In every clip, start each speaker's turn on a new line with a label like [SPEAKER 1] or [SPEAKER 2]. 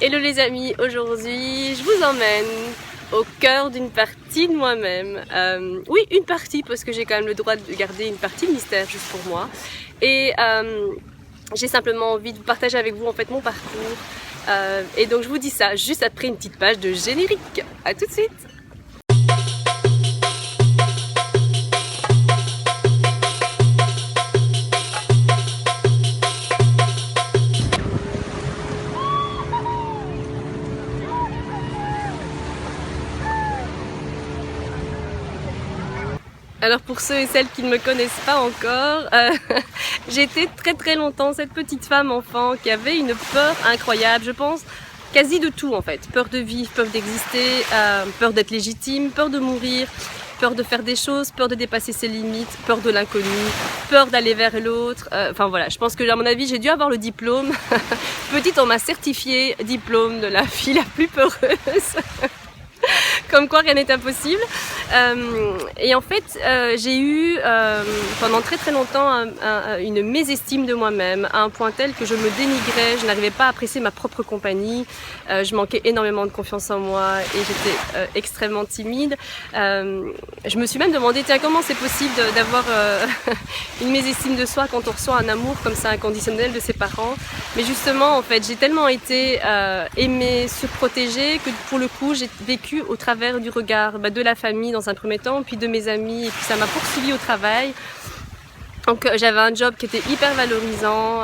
[SPEAKER 1] Hello les amis, aujourd'hui je vous emmène au cœur d'une partie de moi-même. Oui, une partie parce que j'ai quand même le droit de garder une partie de mystère juste pour moi. Et j'ai simplement envie de partager avec vous en fait mon parcours. Et donc je vous dis ça juste après une petite page de générique. À tout de suite. Alors pour ceux et celles qui ne me connaissent pas encore, j'étais très longtemps cette petite femme enfant qui avait une peur incroyable, je pense, quasi de tout en fait. Peur de vivre, peur d'exister, peur d'être légitime, peur de mourir, peur de faire des choses, peur de dépasser ses limites, peur de l'inconnu, peur d'aller vers l'autre. Enfin voilà, je pense que à mon avis j'ai dû avoir le diplôme. Petite, on m'a certifié diplôme de la fille la plus peureuse. Comme quoi rien n'est impossible. Et en fait, j'ai eu pendant très longtemps une mésestime de moi-même, à un point tel que je me dénigrais, je n'arrivais pas à apprécier ma propre compagnie, je manquais énormément de confiance en moi et j'étais extrêmement timide. Je me suis même demandé, tiens, comment c'est possible d'avoir une mésestime de soi quand on reçoit un amour comme ça inconditionnel de ses parents. Mais justement, en fait, j'ai tellement été aimée, surprotégée que pour le coup, j'ai vécu au travers du regard de la famille dans un premier temps, puis de mes amis, et puis ça m'a poursuivi au travail. Donc j'avais un job qui était hyper valorisant,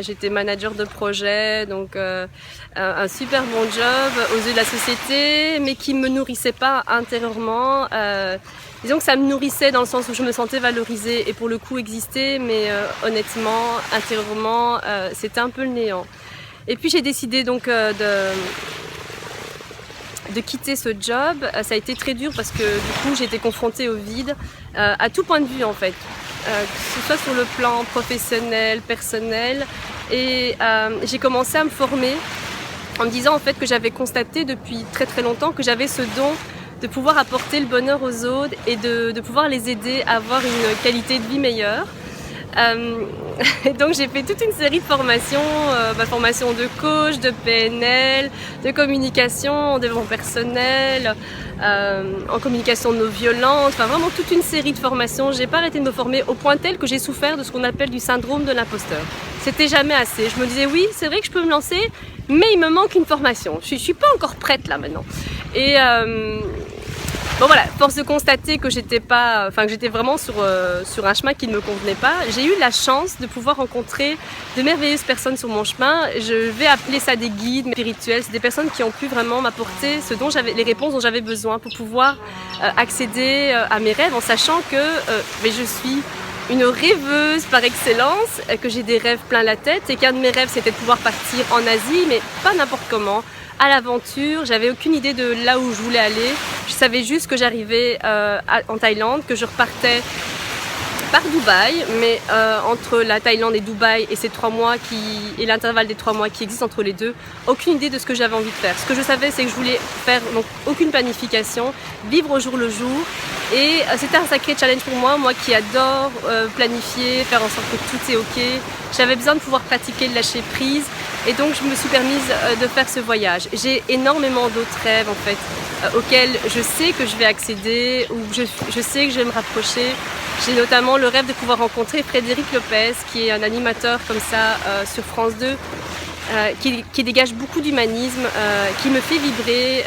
[SPEAKER 1] j'étais manager de projet, donc un super bon job aux yeux de la société, mais qui me nourrissait pas intérieurement. Disons que ça me nourrissait dans le sens où je me sentais valorisée et pour le coup exister, mais honnêtement, intérieurement, c'était un peu le néant. Et puis j'ai décidé donc de quitter ce job. Ça a été très dur parce que du coup j'ai été confrontée au vide à tout point de vue en fait, que ce soit sur le plan professionnel, personnel, et j'ai commencé à me former en me disant en fait que j'avais constaté depuis très longtemps que j'avais ce don de pouvoir apporter le bonheur aux autres et de pouvoir les aider à avoir une qualité de vie meilleure. Donc j'ai fait toute une série de formations, formation de coach, de PNL, de communication, en développement personnel, en communication non violente, enfin vraiment toute une série de formations. J'ai pas arrêté de me former au point tel que j'ai souffert de ce qu'on appelle du syndrome de l'imposteur. C'était jamais assez. Je me disais oui, c'est vrai que je peux me lancer, mais il me manque une formation. Je suis pas encore prête là maintenant. Et bon voilà, force de constater que j'étais vraiment sur un chemin qui ne me convenait pas. J'ai eu la chance de pouvoir rencontrer de merveilleuses personnes sur mon chemin. Je vais appeler ça des guides spirituels. C'est des personnes qui ont pu vraiment m'apporter les réponses dont j'avais besoin pour pouvoir accéder à mes rêves, en sachant que je suis une rêveuse par excellence, que j'ai des rêves plein la tête et qu'un de mes rêves c'était de pouvoir partir en Asie, mais pas n'importe comment. À l'aventure, j'avais aucune idée de là où je voulais aller. Je savais juste que j'arrivais en Thaïlande, que je repartais par Dubaï, mais entre la Thaïlande et Dubaï et ces 3 mois et l'intervalle des 3 mois qui existent entre les deux, aucune idée de ce que j'avais envie de faire. Ce que je savais, c'est que je voulais faire donc aucune planification, vivre au jour le jour. Et c'était un sacré challenge pour moi qui adore planifier, faire en sorte que tout est ok. J'avais besoin de pouvoir pratiquer le lâcher prise. Et donc je me suis permise de faire ce voyage. J'ai énormément d'autres rêves en fait, auxquels je sais que je vais accéder, ou je sais que je vais me rapprocher. J'ai notamment le rêve de pouvoir rencontrer Frédéric Lopez, qui est un animateur comme ça sur France 2, qui dégage beaucoup d'humanisme, qui me fait vibrer,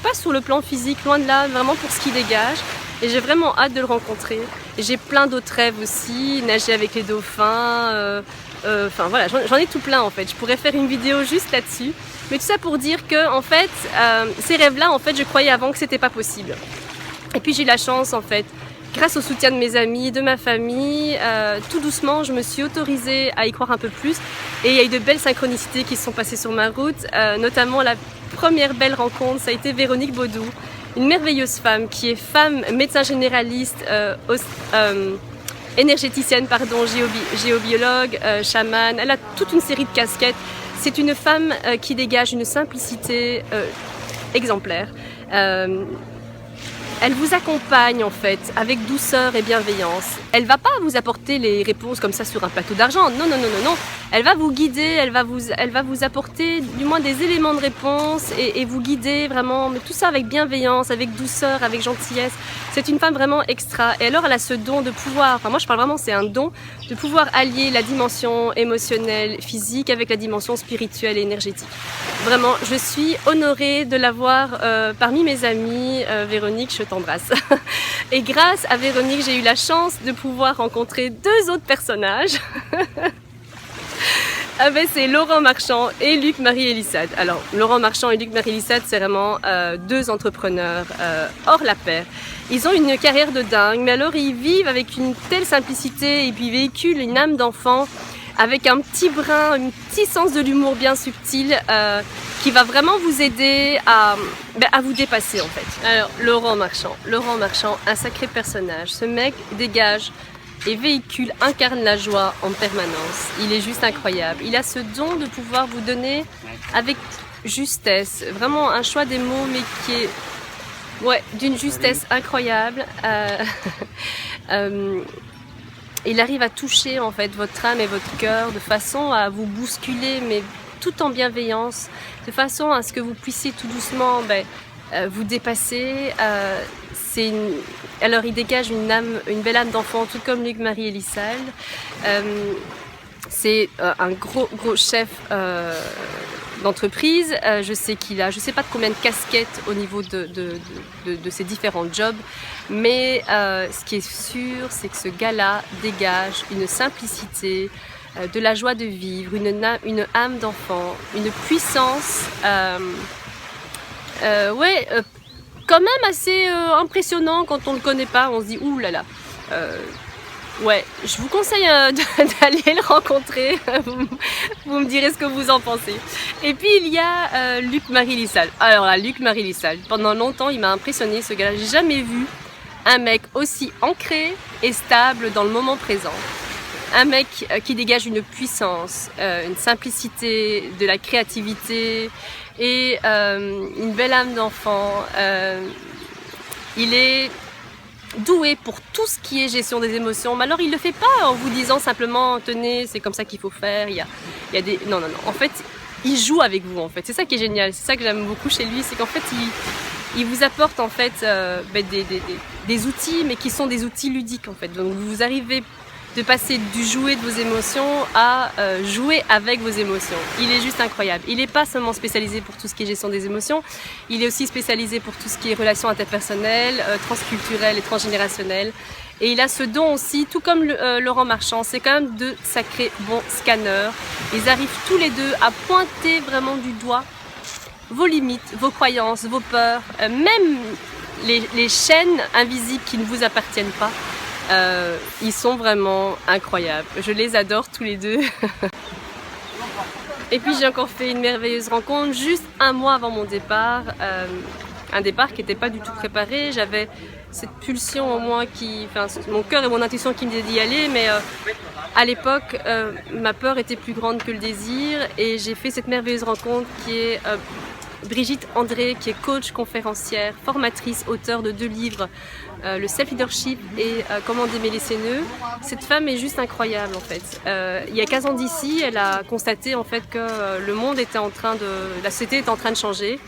[SPEAKER 1] pas sur le plan physique, loin de là, vraiment pour ce qu'il dégage. Et j'ai vraiment hâte de le rencontrer. Et j'ai plein d'autres rêves aussi, nager avec les dauphins. Enfin voilà, j'en ai tout plein en fait. Je pourrais faire une vidéo juste là-dessus. Mais tout ça pour dire que en fait, ces rêves-là, en fait, je croyais avant que c'était pas possible. Et puis j'ai eu la chance en fait, grâce au soutien de mes amis, de ma famille, tout doucement, je me suis autorisée à y croire un peu plus. Et il y a eu de belles synchronicités qui se sont passées sur ma route. Notamment la première belle rencontre, ça a été Véronique Baudou, une merveilleuse femme qui est femme médecin généraliste, énergéticienne, géobiologue, chamane. Elle a toute une série de casquettes. C'est une femme qui dégage une simplicité exemplaire. Elle vous accompagne en fait avec douceur et bienveillance. Elle va pas vous apporter les réponses comme ça sur un plateau d'argent. Non, non, non, non, non. Elle va vous guider, elle va vous apporter du moins des éléments de réponse et vous guider vraiment, mais tout ça avec bienveillance, avec douceur, avec gentillesse. C'est une femme vraiment extra. Et alors elle a ce don de pouvoir, enfin moi je parle vraiment, c'est un don de pouvoir allier la dimension émotionnelle, physique avec la dimension spirituelle et énergétique. Vraiment, je suis honorée de l'avoir parmi mes amis. Véronique, je t'embrasse. Et grâce à Véronique, j'ai eu la chance de pouvoir rencontrer deux autres personnages. Ah ben, c'est Laurent Marchand et Luc-Marie Elissade. Alors, Laurent Marchand et Luc-Marie Elissade, c'est vraiment deux entrepreneurs hors la pair. Ils ont une carrière de dingue, mais alors ils vivent avec une telle simplicité et puis ils véhiculent une âme d'enfant avec un petit brin, un petit sens de l'humour bien subtil qui va vraiment vous aider à vous dépasser en fait. Alors, Laurent Marchand, un sacré personnage. Ce mec dégage et véhicule, incarne la joie en permanence. Il est juste incroyable. Il a ce don de pouvoir vous donner avec justesse, vraiment un choix des mots, mais qui est d'une justesse incroyable. Il arrive à toucher en fait votre âme et votre cœur de façon à vous bousculer, mais tout en bienveillance, de façon à ce que vous puissiez tout doucement vous dépasser. Alors il dégage une belle âme d'enfant, tout comme Luc-Marie Elissade. C'est un gros chef d'entreprise. Je sais qu'il a, je ne sais pas de combien de casquettes au niveau de ses différents jobs, mais ce qui est sûr, c'est que ce gars-là dégage une simplicité, de la joie de vivre, une âme d'enfant, une puissance, quand même assez impressionnant quand on ne le connaît pas. On se dit ouh là là. Je vous conseille d'aller le rencontrer. Vous me direz ce que vous en pensez. Et puis il y a Luc-Marie Elissade. Alors là, Luc-Marie Elissade, pendant longtemps, il m'a impressionné ce gars-là. J'ai jamais vu un mec aussi ancré et stable dans le moment présent. Un mec qui dégage une puissance, une simplicité, de la créativité et une belle âme d'enfant. Il est doué pour tout ce qui est gestion des émotions, mais alors il ne le fait pas en vous disant simplement tenez, c'est comme ça qu'il faut faire. Il y a des... Non, en fait il joue avec vous en fait. C'est ça qui est génial, c'est ça que j'aime beaucoup chez lui, c'est qu'en fait il vous apporte en fait des outils, mais qui sont des outils ludiques en fait. Donc vous arrivez de passer du jouet de vos émotions à jouer avec vos émotions. Il est juste incroyable. Il n'est pas seulement spécialisé pour tout ce qui est gestion des émotions, il est aussi spécialisé pour tout ce qui est relations interpersonnelles, transculturelles et transgénérationnelles. Et il a ce don aussi, tout comme Laurent Marchand, c'est quand même deux sacrés bons scanners. Ils arrivent tous les deux à pointer vraiment du doigt vos limites, vos croyances, vos peurs, même les chaînes invisibles qui ne vous appartiennent pas. Ils sont vraiment incroyables. Je les adore tous les deux. Et puis j'ai encore fait une merveilleuse rencontre juste un mois avant mon départ. Un départ qui n'était pas du tout préparé. J'avais cette pulsion en moi mon cœur et mon intuition qui me disaient d'y aller, mais à l'époque, ma peur était plus grande que le désir et j'ai fait cette merveilleuse rencontre qui est Brigitte André, qui est coach, conférencière, formatrice, auteure de 2 livres, le self-leadership et comment démêler ses nœuds. Cette femme est juste incroyable en fait. Il y a 15 ans d'ici, elle a constaté en fait que le monde était la société était en train de changer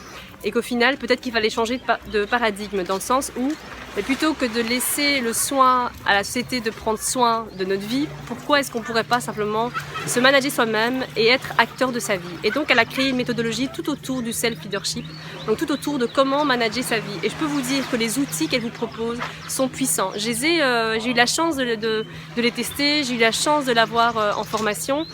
[SPEAKER 1] et qu'au final, peut-être qu'il fallait changer de paradigme dans le sens où, mais plutôt que de laisser le soin à la société de prendre soin de notre vie, pourquoi est-ce qu'on ne pourrait pas simplement se manager soi-même et être acteur de sa vie? Et donc elle a créé une méthodologie tout autour du self-leadership, donc tout autour de comment manager sa vie. Et je peux vous dire que les outils qu'elle vous propose sont puissants. J'ai eu la chance de les tester, j'ai eu la chance de l'avoir en formation.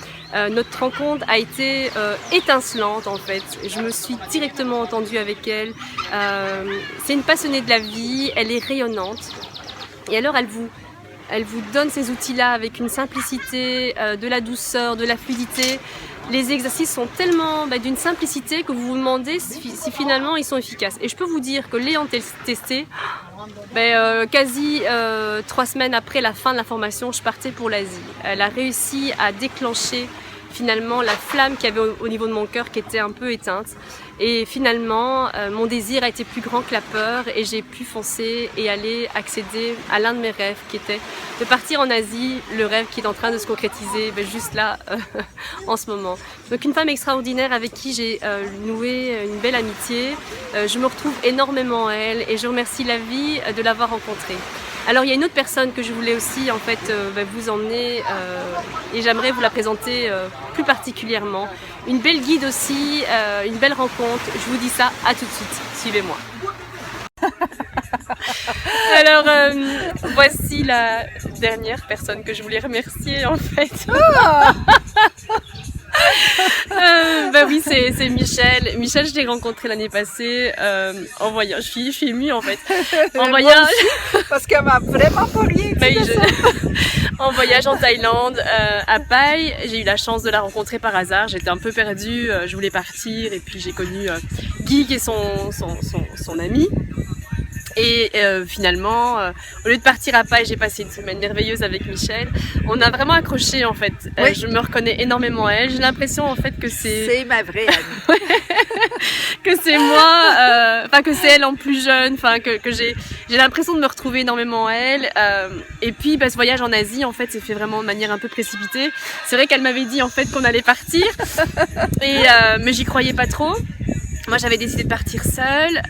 [SPEAKER 1] Notre rencontre a été étincelante en fait. Je me suis directement entendue avec elle. C'est une passionnée de la vie, elle est rayonnante. Et alors elle vous donne ces outils-là avec une simplicité, de la douceur, de la fluidité. Les exercices sont tellement d'une simplicité que vous vous demandez si finalement ils sont efficaces. Et je peux vous dire que l'ayant testé, quasi 3 semaines après la fin de la formation, je partais pour l'Asie. Elle a réussi à déclencher finalement la flamme qu'il y avait au niveau de mon cœur qui était un peu éteinte. Et finalement, mon désir a été plus grand que la peur et j'ai pu foncer et aller accéder à l'un de mes rêves qui était de partir en Asie, le rêve qui est en train de se concrétiser juste là, en ce moment. Donc une femme extraordinaire avec qui j'ai noué une belle amitié. Je me retrouve énormément en elle et je remercie la vie de l'avoir rencontrée. Alors il y a une autre personne que je voulais aussi en fait vous emmener et j'aimerais vous la présenter plus particulièrement. Une belle guide aussi, une belle rencontre. Je vous dis ça, à tout de suite. Suivez-moi. Alors voici la dernière personne que je voulais remercier en fait. Oui, c'est Michel. Michel, je l'ai rencontré l'année passée en voyage. Je suis émue en fait. En voyage.
[SPEAKER 2] Parce qu'elle m'a vraiment pas rien dit
[SPEAKER 1] en voyage en Thaïlande, à Pai. J'ai eu la chance de la rencontrer par hasard. J'étais un peu perdue, je voulais partir et puis j'ai connu Guy qui est son ami. Et finalement, au lieu de partir à Pai, j'ai passé une semaine merveilleuse avec Michel. On a vraiment accroché en fait.
[SPEAKER 2] Oui.
[SPEAKER 1] Je me reconnais énormément à elle. J'ai l'impression en fait que c'est
[SPEAKER 2] ma vraie amie.
[SPEAKER 1] que c'est moi, enfin que c'est elle en plus jeune, enfin que j'ai l'impression de me retrouver énormément à elle. Et puis ce voyage en Asie en fait s'est fait vraiment de manière un peu précipitée. C'est vrai qu'elle m'avait dit en fait qu'on allait partir, mais j'y croyais pas trop. Moi j'avais décidé de partir seule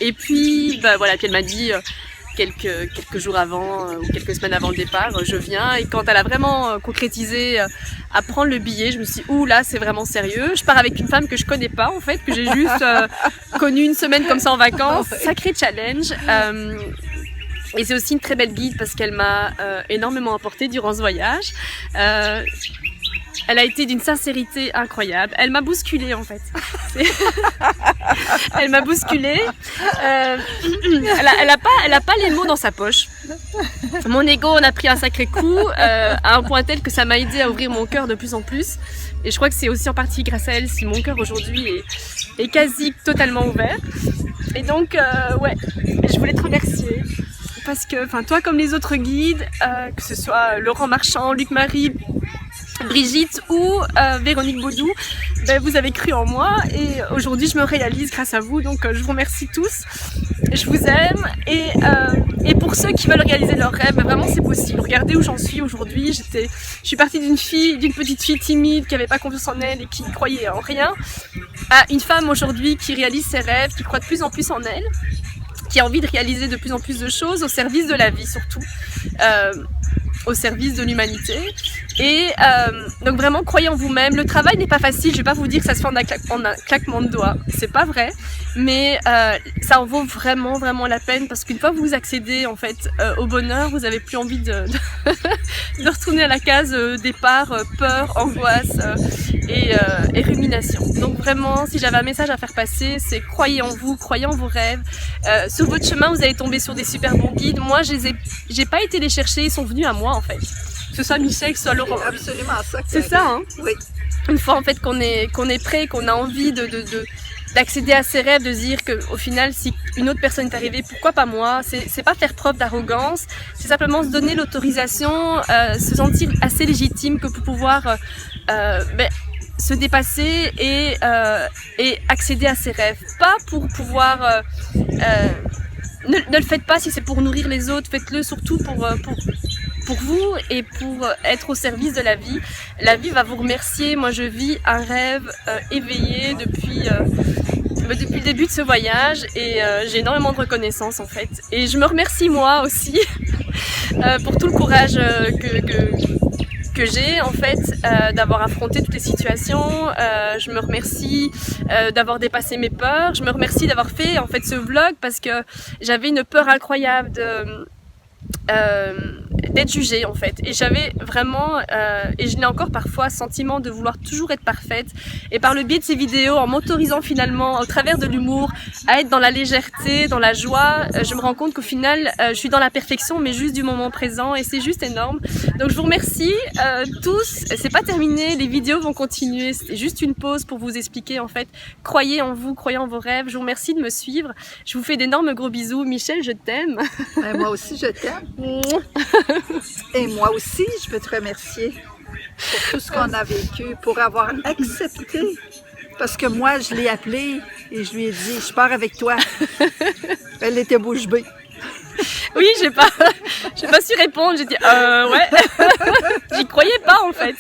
[SPEAKER 1] et puis voilà, puis elle m'a dit quelques jours avant ou quelques semaines avant le départ, je viens. Et quand elle a vraiment concrétisé à prendre le billet, je me suis dit ouh là c'est vraiment sérieux. Je pars avec une femme que je connais pas en fait, que j'ai juste connue une semaine comme ça en vacances. Sacré challenge. Et c'est aussi une très belle guide parce qu'elle m'a énormément apporté durant ce voyage. Elle a été d'une sincérité incroyable. Elle m'a bousculée en fait. Elle m'a bousculée. Elle a pas les mots dans sa poche. Mon ego en a pris un sacré coup à un point tel que ça m'a aidé à ouvrir mon cœur de plus en plus. Et je crois que c'est aussi en partie grâce à elle si mon cœur aujourd'hui est quasi totalement ouvert. Et donc ouais, je voulais te remercier. Parce que toi comme les autres guides, que ce soit Laurent Marchand, Luc Marie, Brigitte ou Véronique Baudou, vous avez cru en moi et aujourd'hui je me réalise grâce à vous, donc je vous remercie tous, je vous aime et pour ceux qui veulent réaliser leurs rêves, vraiment c'est possible. Regardez où j'en suis aujourd'hui. Je suis partie d'une petite fille timide qui n'avait pas confiance en elle et qui croyait en rien, à une femme aujourd'hui qui réalise ses rêves, qui croit de plus en plus en elle, qui a envie de réaliser de plus en plus de choses au service de la vie surtout. Au service de l'humanité et donc vraiment croyez en vous-même. Le travail n'est pas facile, je vais pas vous dire que ça se fait en un claquement de doigts, c'est pas vrai, mais ça en vaut vraiment la peine parce qu'une fois que vous accédez en fait au bonheur, vous avez plus envie de retourner à la case départ, peur, angoisse et rumination. Donc vraiment si j'avais un message à faire passer, c'est croyez en vous, croyez en vos rêves. Sur votre chemin vous allez tomber sur des super bons guides. Moi j'ai pas été les chercher, ils sont venus à moi en fait. Que ce soit Michel, que ce soit Laurent.
[SPEAKER 2] Absolument ça.
[SPEAKER 1] C'est ça, hein.
[SPEAKER 2] Oui.
[SPEAKER 1] Une fois en fait qu'on est prêt, qu'on a envie d'accéder à ses rêves, de se dire qu'au final si une autre personne est arrivée, pourquoi pas moi? C'est pas faire preuve d'arrogance, c'est simplement se donner l'autorisation, se sentir assez légitime que pour pouvoir se dépasser et accéder à ses rêves. Pas pour pouvoir... ne le faites pas si c'est pour nourrir les autres, faites-le surtout pour vous et pour être au service de la vie. La vie va vous remercier. Moi je vis un rêve éveillé depuis le début de ce voyage et j'ai énormément de reconnaissance en fait. Et je me remercie moi aussi pour tout le courage que j'ai en fait d'avoir affronté toutes les situations. Je me remercie d'avoir dépassé mes peurs. Je me remercie d'avoir fait en fait ce vlog parce que j'avais une peur incroyable d'être jugée en fait et j'avais vraiment et je l'ai encore parfois sentiment de vouloir toujours être parfaite et par le biais de ces vidéos en m'autorisant finalement au travers de l'humour à être dans la légèreté, dans la joie, je me rends compte qu'au final je suis dans la perfection mais juste du moment présent et c'est juste énorme. Donc je vous remercie tous, c'est pas terminé, les vidéos vont continuer, c'est juste une pause pour vous expliquer en fait, croyez en vous, croyez en vos rêves. Je vous remercie de me suivre, je vous fais d'énormes gros bisous. Michel, je t'aime.
[SPEAKER 2] Moi aussi je t'aime. Et moi aussi, je peux te remercier. pour tout ce qu'on a vécu, pour avoir accepté. Parce que moi, je l'ai appelée et je lui ai dit, je pars avec toi. Elle était bouche bée.
[SPEAKER 1] Oui, j'ai pas su répondre. J'ai dit ouais. J'y croyais pas en fait.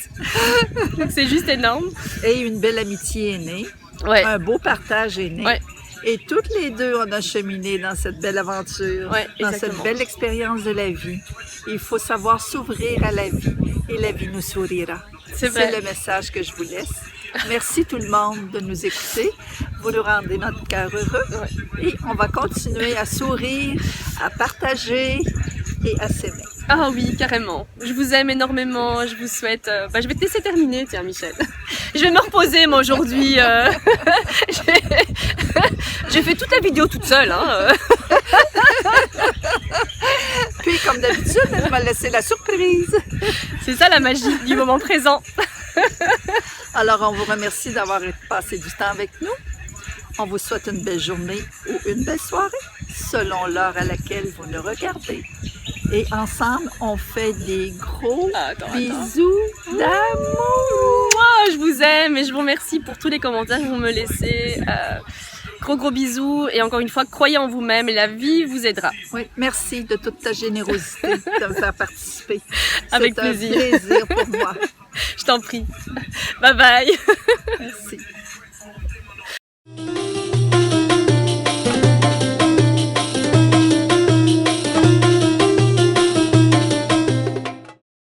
[SPEAKER 1] Donc c'est juste énorme.
[SPEAKER 2] Et une belle amitié est née.
[SPEAKER 1] Ouais.
[SPEAKER 2] Un beau partage est né.
[SPEAKER 1] Ouais.
[SPEAKER 2] Et toutes les deux, on a cheminé dans cette belle aventure,
[SPEAKER 1] Ouais,
[SPEAKER 2] dans
[SPEAKER 1] exactement.
[SPEAKER 2] cette belle expérience de la vie. Il faut savoir s'ouvrir à la vie et la vie nous sourira.
[SPEAKER 1] C'est vrai.
[SPEAKER 2] C'est le message que je vous laisse. Merci tout le monde de nous écouter. Vous nous rendez notre cœur heureux.
[SPEAKER 1] Ouais.
[SPEAKER 2] Et on va continuer à sourire, à partager et à s'aimer.
[SPEAKER 1] Ah oui, carrément. Je vous aime énormément. Je vous souhaite... je vais te laisser terminer, tiens, Michel. Je vais me reposer, moi, aujourd'hui. J'ai fait toute la vidéo toute seule. Hein.
[SPEAKER 2] Puis, comme d'habitude, elle m'a laissé la surprise.
[SPEAKER 1] C'est ça la magie du moment présent.
[SPEAKER 2] Alors, on vous remercie d'avoir passé du temps avec nous. On vous souhaite une belle journée ou une belle soirée, selon l'heure à laquelle vous nous regardez. Et ensemble, on fait des gros bisous d'amour.
[SPEAKER 1] Moi, je vous aime et je vous remercie pour tous les commentaires que vous me laissez. Gros bisous et encore une fois, croyez en vous-même et la vie vous aidera.
[SPEAKER 2] Oui, merci de toute ta générosité de me faire participer.
[SPEAKER 1] Avec plaisir.
[SPEAKER 2] C'est un plaisir pour moi.
[SPEAKER 1] Je t'en prie. Bye bye.
[SPEAKER 2] Merci.